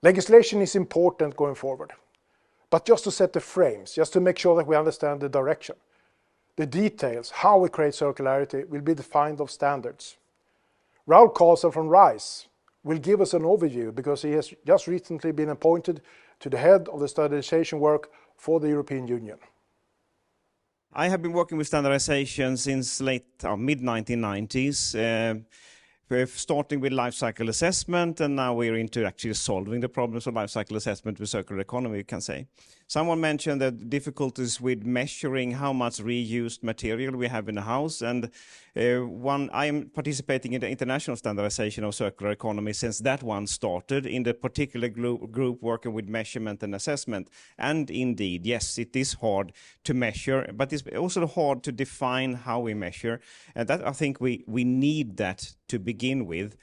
Legislation is important going forward, but just to set the frames, just to make sure that we understand the direction. The details, how we create circularity, will be defined of standards. Raul Carlsson from RISE will give us an overview because he has just recently been appointed to the head of the standardization work for the European Union. I have been working with standardization since mid-1990s, starting with life cycle assessment, and now we're into actually solving the problems of life cycle assessment with circular economy, you can say. Someone mentioned the difficulties with measuring how much reused material we have in the house, and I am participating in the international standardization of circular economy since that one started in the particular group working with measurement and assessment. And indeed, yes, it is hard to measure, but it's also hard to define how we measure. And that I think we need that to begin with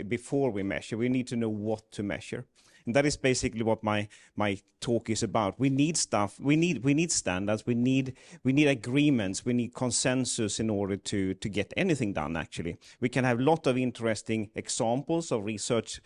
before we measure. We need to know what to measure. And that is basically what my talk is about. We need stuff. We need standards. We need agreements. We need consensus in order to get anything done. Actually, we can have a lot of interesting examples of research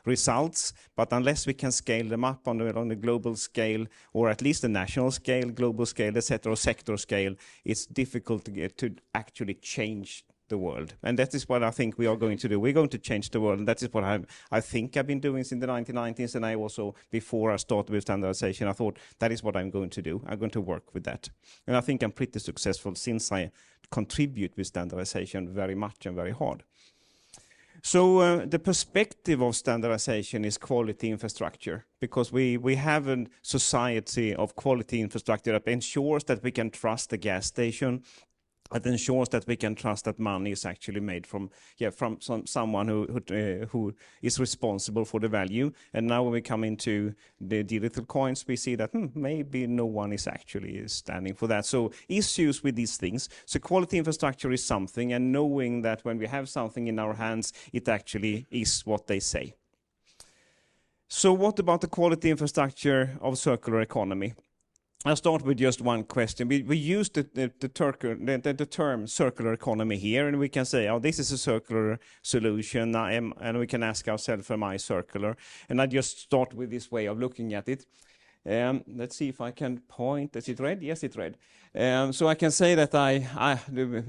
results, but unless we can scale them up on the global scale, or at least the national scale, global scale, etc., or sector scale, it's difficult to actually change the world. And that is what I think we are going to do. We're going to change the world, and that is what I think I've been doing since the 1990s, and I also, before I started with standardization, I thought that is what I'm going to do. I'm going to work with that. And I think I'm pretty successful since I contribute with standardization very much and very hard. So the perspective of standardization is quality infrastructure, because we have a society of quality infrastructure that ensures that we can trust the gas station, that ensures that we can trust that money is actually made from someone who is responsible for the value. And now when we come into the digital coins, we see that maybe no one is actually standing for that. So issues with these things. So quality infrastructure is something, and knowing that when we have something in our hands, it actually is what they say. So what about the quality infrastructure of circular economy? I'll start with just one question. We use the term circular economy here, and we can say, oh, this is a circular solution, and we can ask ourselves, am I circular? And I just start with this way of looking at it. Let's see if I can point. Is it red? Yes, it's red. So I can say that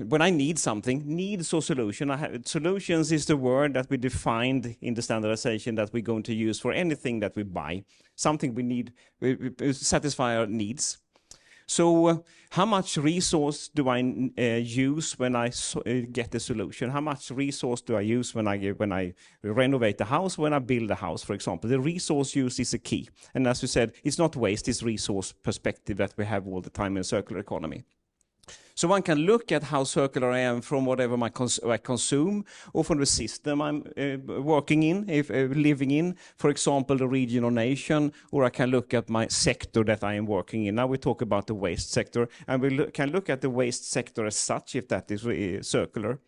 when I need something, needs or solution, solutions is the word that we defined in the standardization that we're going to use for anything that we buy. Something we need, we satisfy our needs. So how much resource do I use when I get the solution? How much resource do I use when I renovate the house, when I build a house, for example? The resource use is a key. And as we said, it's not waste, it's resource perspective that we have all the time in circular economy. So one can look at how circular I am from whatever I consume, or from the system I'm working in, living in, for example, the region or nation, or I can look at my sector that I am working in. Now we talk about the waste sector, and we can look at the waste sector as such, if that is circular.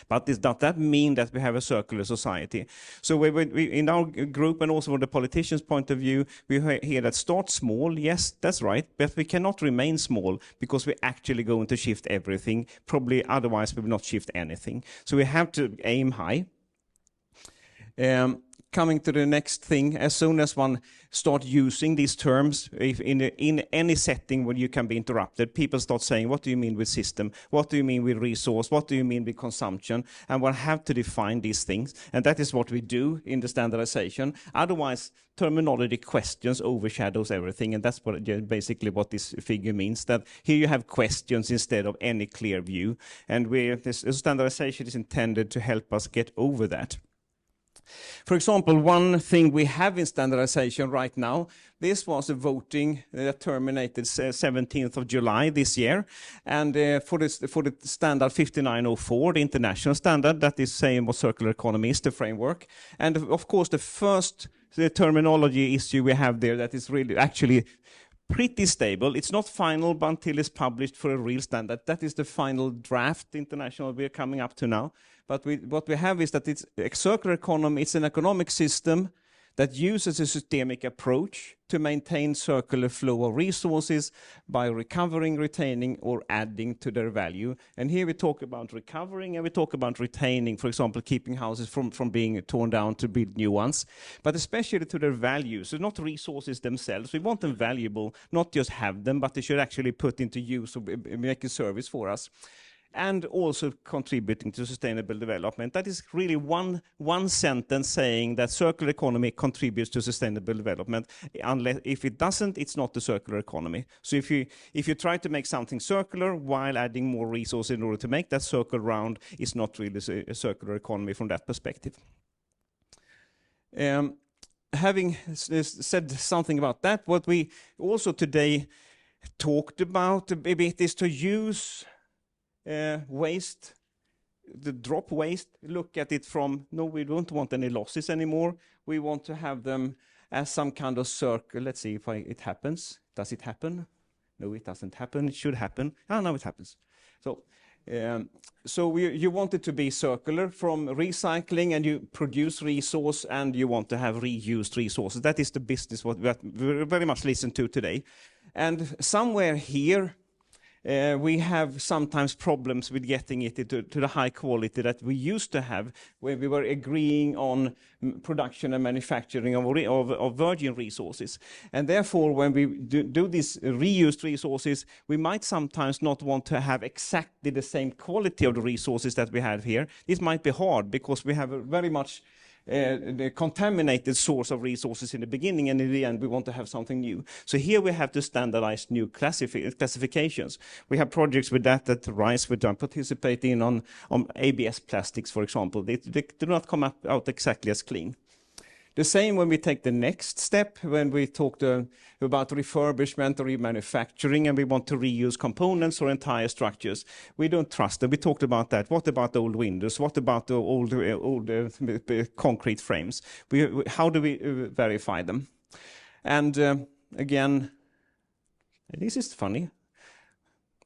But does that mean that we have a circular society? So we in our group, and also from the politicians' point of view, we hear that start small. Yes, that's right. But we cannot remain small, because we're actually going to shift everything. Probably otherwise we will not shift anything. So we have to aim high. Coming to the next thing, as soon as one start using these terms in any setting where you can be interrupted, people start saying, what do you mean with system? What do you mean with resource? What do you mean with consumption? And one have to define these things. And that is what we do in the standardization. Otherwise, terminology questions overshadows everything. And that's basically what this figure means, that here you have questions instead of any clear view. And this standardization is intended to help us get over that. For example, one thing we have in standardization right now, this was a voting that terminated 17th of July this year. And for the standard 5904, the international standard, that is saying what circular economy is, the framework. And of course, the terminology issue we have there that is really actually pretty stable. It's not final, but until it's published for a real standard. That is the final draft international we're coming up to now. But what we have is that it's a circular economy. It's an economic system that uses a systemic approach to maintain circular flow of resources by recovering, retaining, or adding to their value. And here we talk about recovering and we talk about retaining, for example, keeping houses from being torn down to build new ones, but especially to their value. So not resources themselves. We want them valuable, not just have them, but they should actually put into use or make a service for us. And also contributing to sustainable development. That is really one sentence saying that circular economy contributes to sustainable development. Unless, if it doesn't, it's not the circular economy. So if you try to make something circular while adding more resources in order to make that circle round, it's not really a circular economy from that perspective. Having said something about that, what we also today talked about a bit is to use waste, the drop waste, look at it from, no, we don't want any losses anymore. We want to have them as some kind of circle. Let's see if it happens. Does it happen? No, it doesn't happen. It should happen. Ah, now it happens. So you want it to be circular from recycling, and you produce resource, and you want to have reused resources. That is the business what we very much listen to today. And somewhere here, we have sometimes problems with getting it to the high quality that we used to have when we were agreeing on production and manufacturing of virgin resources. And therefore, when we do these reused resources, we might sometimes not want to have exactly the same quality of the resources that we have here. This might be hard because we have a very much the contaminated source of resources in the beginning, and in the end we want to have something new. So here we have to standardize new classifications. We have projects with that RISE with participating on ABS plastics, for example. They do not come out exactly as clean. The same when we take the next step, when we talk about refurbishment or remanufacturing, and we want to reuse components or entire structures. We don't trust them. We talked about that. What about the old windows? What about the old concrete frames? How do we verify them? And again, this is funny.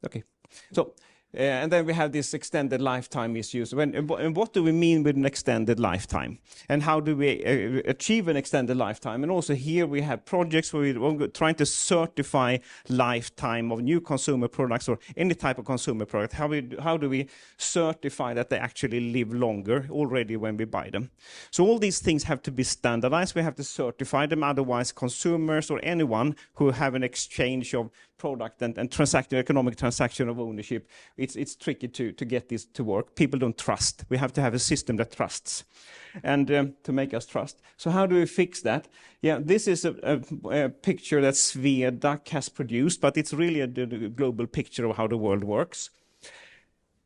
Okay, so. And then we have this extended lifetime issues. And what do we mean with an extended lifetime? And how do we achieve an extended lifetime? And also here we have projects where we're trying to certify lifetime of new consumer products or any type of consumer product. How do we certify that they actually live longer already when we buy them? So all these things have to be standardized. We have to certify them. Otherwise, consumers or anyone who have an exchange of product and economic transaction of ownership, it's tricky to get this to work. People don't trust. We have to have a system that trusts, and to make us trust. So how do we fix that? Yeah, this is a picture that Swedac has produced, but it's really a global picture of how the world works.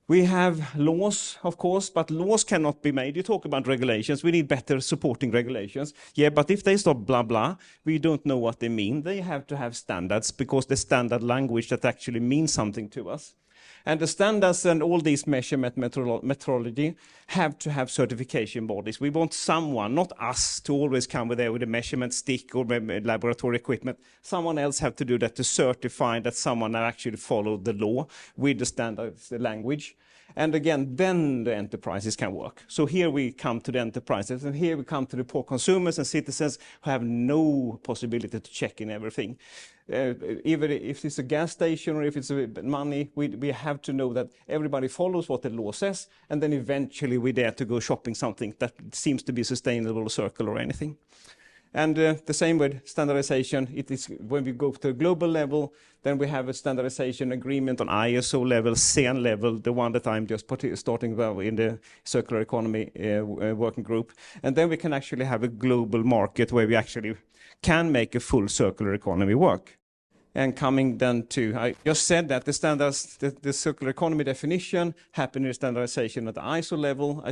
We have laws, of course, but laws cannot be made. You talk about regulations. We need better supporting regulations. Yeah, but if they stop blah, blah, we don't know what they mean. They have to have standards because the standard language that actually means something to us. And the standards and all these measurement methodology have to have certification bodies. We want someone, not us, to always come with a measurement stick or laboratory equipment. Someone else have to do that to certify that someone actually followed the law with the standards, the language. And again, then the enterprises can work. So here we come to the enterprises, and here we come to the poor consumers and citizens who have no possibility to check in everything. Even if it's a gas station or if it's money, we have to know that everybody follows what the law says, and then eventually we dare to go shopping something that seems to be sustainable or circular or anything. And the same with standardization. It is when we go to a global level, then we have a standardization agreement on ISO level, CEN level, the one that I'm just starting in the circular economy working group. And then we can actually have a global market where we actually can make a full circular economy work. And coming then to, I just said that the standards, the circular economy definition happened in standardization at the ISO level.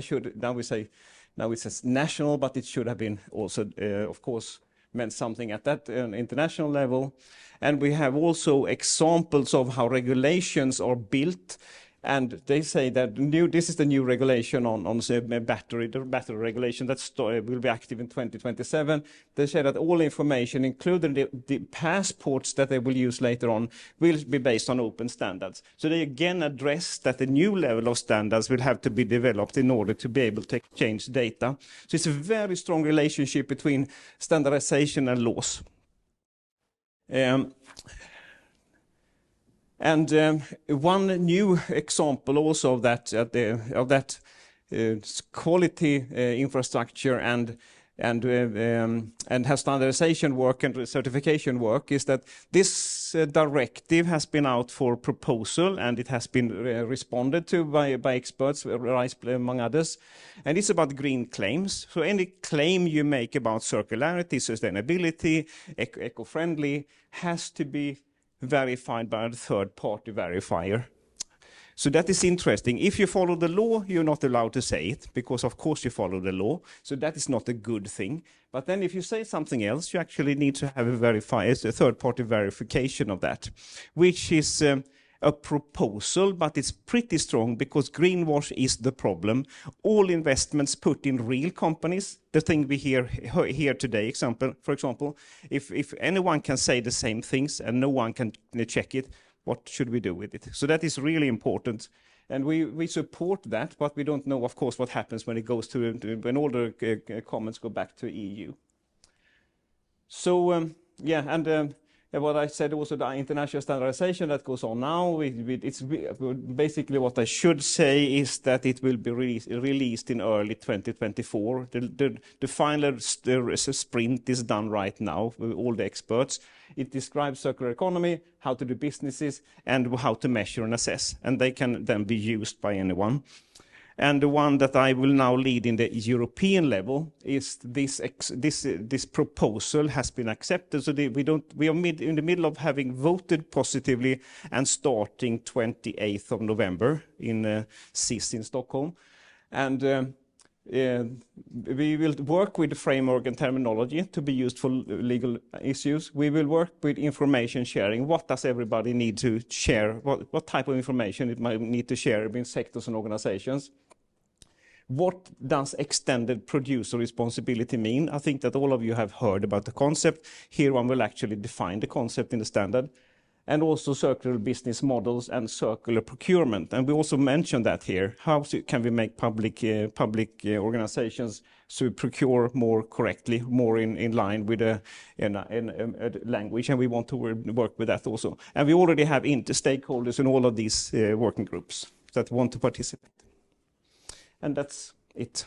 Now it says national, but it should have been also, of course, meant something at that international level. And we have also examples of how regulations are built And they say that this is the new regulation on battery regulation that will be active in 2027. They say that all information, including the passports that they will use later on, will be based on open standards. So they again address that the new level of standards will have to be developed in order to be able to exchange data. So it's a very strong relationship between standardization and laws. One new example also of that quality infrastructure and has standardization work and certification work is that this directive has been out for proposal, and it has been responded to by experts, among others. And it's about green claims. So any claim you make about circularity, sustainability, eco-friendly has to be verified by a third-party verifier. So that is interesting. If you follow the law, you're not allowed to say it, because of course you follow the law. So that is not a good thing. But then if you say something else, you actually need to have a third-party verification of that, which is a proposal, but it's pretty strong because greenwash is the problem. All investments put in real companies, the thing we hear here today, for example, if anyone can say the same things and no one can check it, what should we do with it? So that is really important. And we support that, but we don't know, of course, what happens when it goes when all the comments go back to EU. So, what I said also, the international standardization that goes on now, it's basically what I should say is that it will be released in early 2024. The final sprint is done right now with all the experts. It describes circular economy, how to do businesses, and how to measure and assess. And they can then be used by anyone. And the one that I will now lead in the European level is this proposal has been accepted. So we are in the middle of having voted positively and starting 28th of November in SIS in Stockholm. And we will work with the framework and terminology to be used for legal issues. We will work with information sharing. What does everybody need to share? What type of information it might need to share between sectors and organizations? What does extended producer responsibility mean? I think that all of you have heard about the concept. Here one will actually define the concept in the standard. And also circular business models and circular procurement. And we also mentioned that here. How can we make public organizations to procure more correctly, more in line with a language? And we want to work with that also. And we already have stakeholders in all of these working groups that want to participate. And that's it.